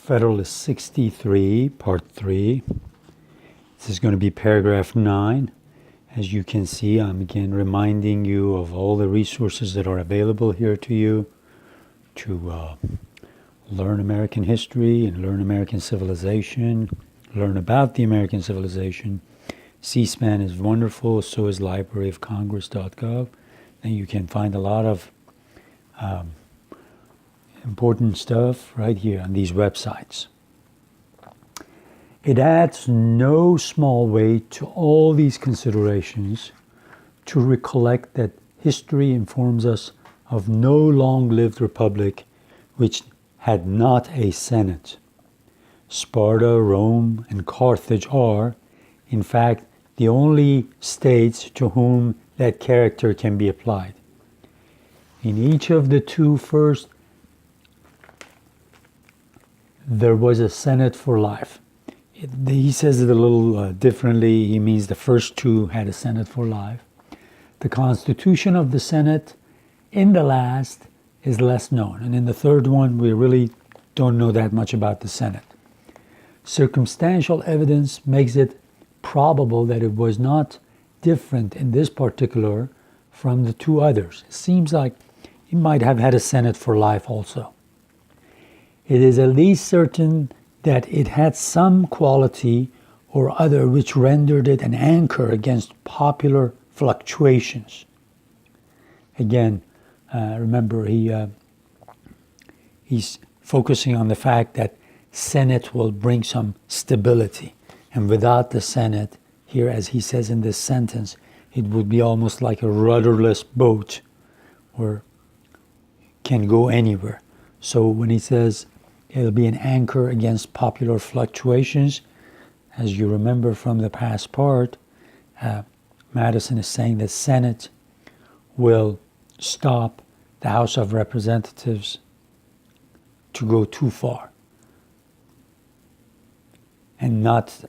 Federalist 63, Part 3. This is going to be paragraph 9. As you can see, I'm again reminding you of all the resources that are available here to you to learn American history and learn American civilization, learn about the American civilization. C-SPAN is wonderful, so is libraryofcongress.gov. And you can find a lot of important stuff right here on these websites. It adds no small weight to all these considerations to recollect that history informs us of no long-lived republic which had not a Senate. Sparta, Rome, and Carthage are, in fact, the only states to whom that character can be applied. In each of the two first, there was a Senate for life. He says it a little differently. He means the first two had a Senate for life. The constitution of the Senate in the last is less known. And in the third one, we really don't know that much about the Senate. Circumstantial evidence makes it probable that it was not different in this particular from the two others. It seems like he might have had a Senate for life also. It is at least certain that it had some quality or other which rendered it an anchor against popular fluctuations. Again, remember he's focusing on the fact that Senate will bring some stability. And without the Senate, here as he says in this sentence, it would be almost like a rudderless boat or can go anywhere. So when he says it'll be an anchor against popular fluctuations, as you remember from the past part, Madison is saying that Senate will stop the House of Representatives to go too far and not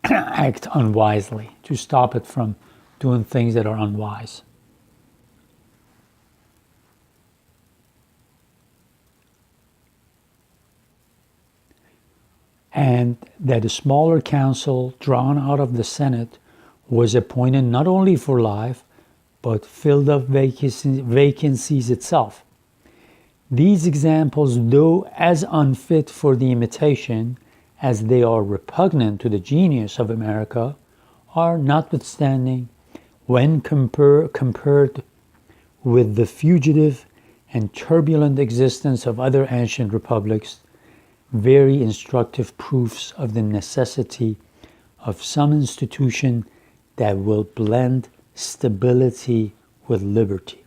act unwisely, to stop it from doing things that are unwise. And that a smaller council drawn out of the Senate was appointed not only for life, but filled up vacancies itself. These examples, though as unfit for the imitation as they are repugnant to the genius of America, are notwithstanding, when compared with the fugitive and turbulent existence of other ancient republics, very instructive proofs of the necessity of some institution that will blend stability with liberty.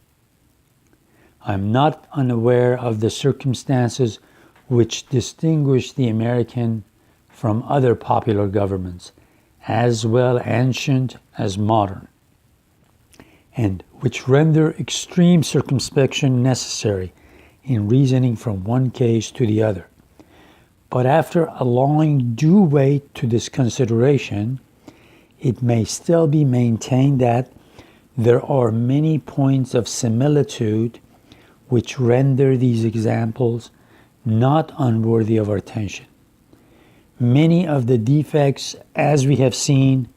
I am not unaware of the circumstances which distinguish the American from other popular governments, as well ancient as modern, and which render extreme circumspection necessary in reasoning from one case to the other. But after allowing due weight to this consideration, it may still be maintained that there are many points of similitude which render these examples not unworthy of our attention. Many of the defects, as we have seen,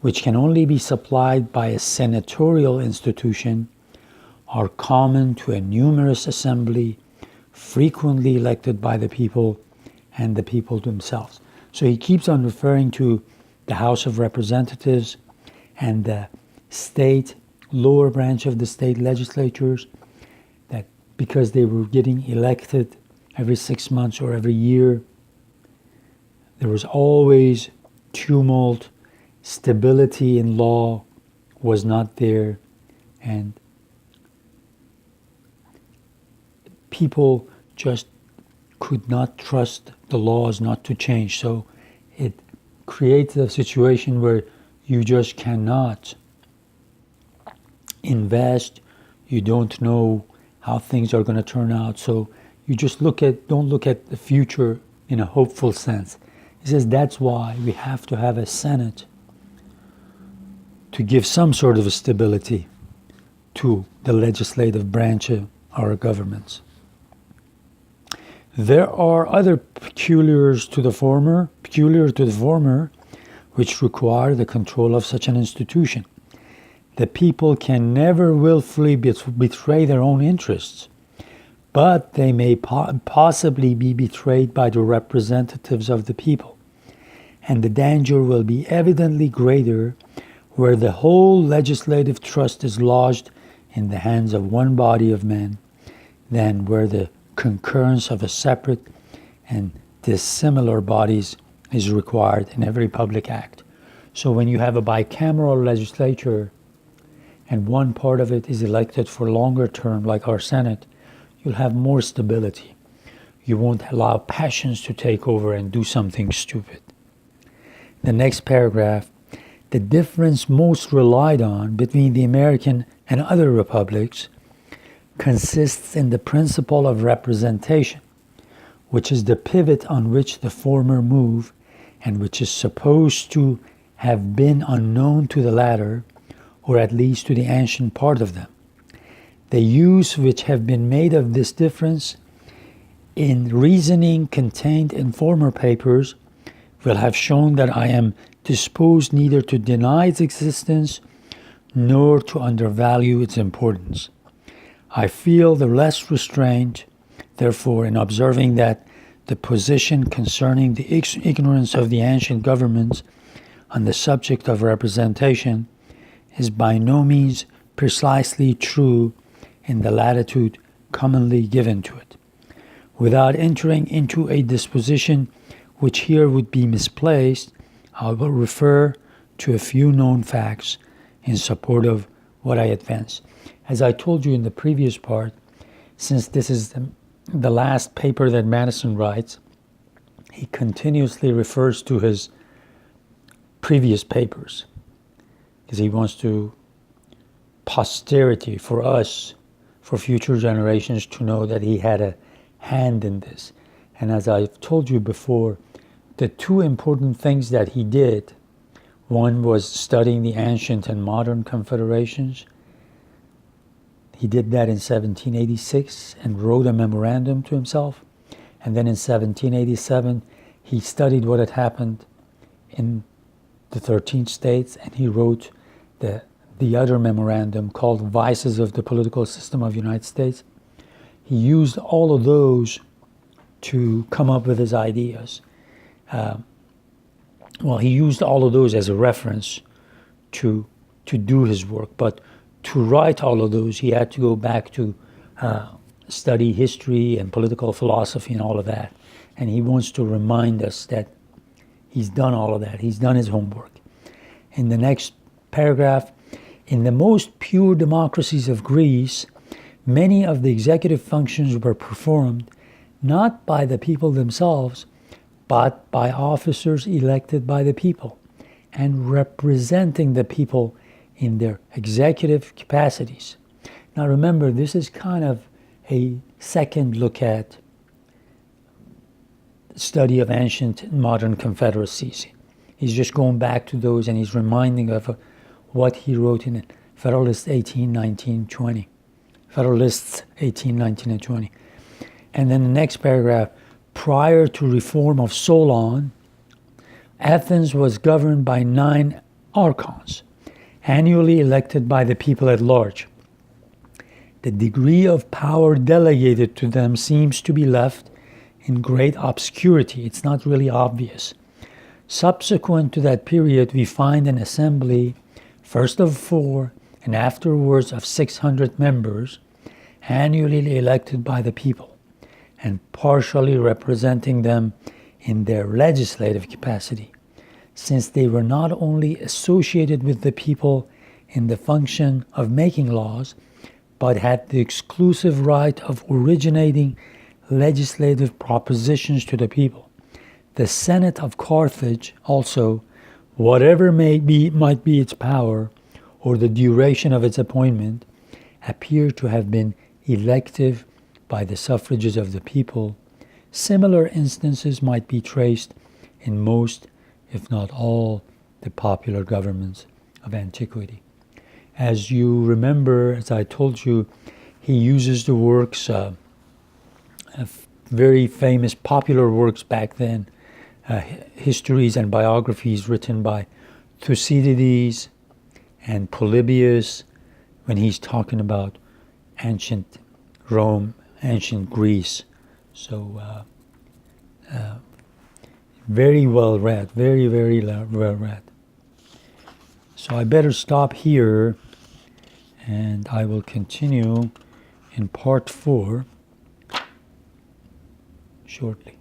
which can only be supplied by a senatorial institution, are common to a numerous assembly, frequently elected by the people and the people themselves. So he keeps on referring to the House of Representatives and the state, lower branch of the state legislatures, that because they were getting elected every 6 months or every year, there was always tumult, stability in law was not there, and people just could not trust the laws not to change. So it creates a situation where you just cannot invest. You don't know how things are going to turn out. So you just don't look at the future in a hopeful sense. He says that's why we have to have a Senate to give some sort of a stability to the legislative branch of our governments. There are other peculiar to the former, which require the control of such an institution. The people can never willfully betray their own interests, but they may possibly be betrayed by the representatives of the people, and the danger will be evidently greater where the whole legislative trust is lodged in the hands of one body of men than where the concurrence of a separate and dissimilar bodies is required in every public act. So when you have a bicameral legislature and one part of it is elected for longer term, like our Senate, you'll have more stability. You won't allow passions to take over and do something stupid. The next paragraph, the difference most relied on between the American and other republics consists in the principle of representation, which is the pivot on which the former move and which is supposed to have been unknown to the latter, or at least to the ancient part of them. The use which have been made of this difference in reasoning contained in former papers will have shown that I am disposed neither to deny its existence nor to undervalue its importance. I feel the less restraint, therefore, in observing that the position concerning the ignorance of the ancient governments on the subject of representation is by no means precisely true in the latitude commonly given to it. Without entering into a disposition which here would be misplaced, I will refer to a few known facts in support of what I advance. As I told you in the previous part, since this is the last paper that Madison writes, he continuously refers to his previous papers because he wants to posterity, for us, for future generations to know that he had a hand in this. And as I've told you before, the two important things that he did, one was studying the ancient and modern confederations. He did that in 1786 and wrote a memorandum to himself. And then in 1787, he studied what had happened in the 13 states, and he wrote the other memorandum called Vices of the Political System of the United States. He used all of those to come up with his ideas. He used all of those as a reference to do his work, but to write all of those, he had to go back to study history and political philosophy and all of that. And he wants to remind us that he's done all of that. He's done his homework. In the next paragraph, in the most pure democracies of Greece, many of the executive functions were performed not by the people themselves, but by officers elected by the people and representing the people in their executive capacities. Now remember, this is kind of a second look at study of ancient and modern confederacies. He's just going back to those and he's reminding of what he wrote in Federalist 18, 19, 20. Federalists 18, 19, and 20. And then the next paragraph, prior to reform of Solon, Athens was governed by 9 archons, annually elected by the people at large. The degree of power delegated to them seems to be left in great obscurity. It's not really obvious. Subsequent to that period, we find an assembly, first of 4 and afterwards of 600 members, annually elected by the people and partially representing them in their legislative capacity, since they were not only associated with the people in the function of making laws, but had the exclusive right of originating legislative propositions to the people. The Senate of Carthage also, whatever might be its power or the duration of its appointment, appear to have been elective by the suffrages of the people. Similar instances might be traced in most, if not all, the popular governments of antiquity. As you remember, as I told you, he uses the works very famous popular works back then, histories and biographies written by Thucydides and Polybius, when he's talking about ancient Rome, ancient Greece. So very well read, very, very well read. So I better stop here, and I will continue in part 4 shortly.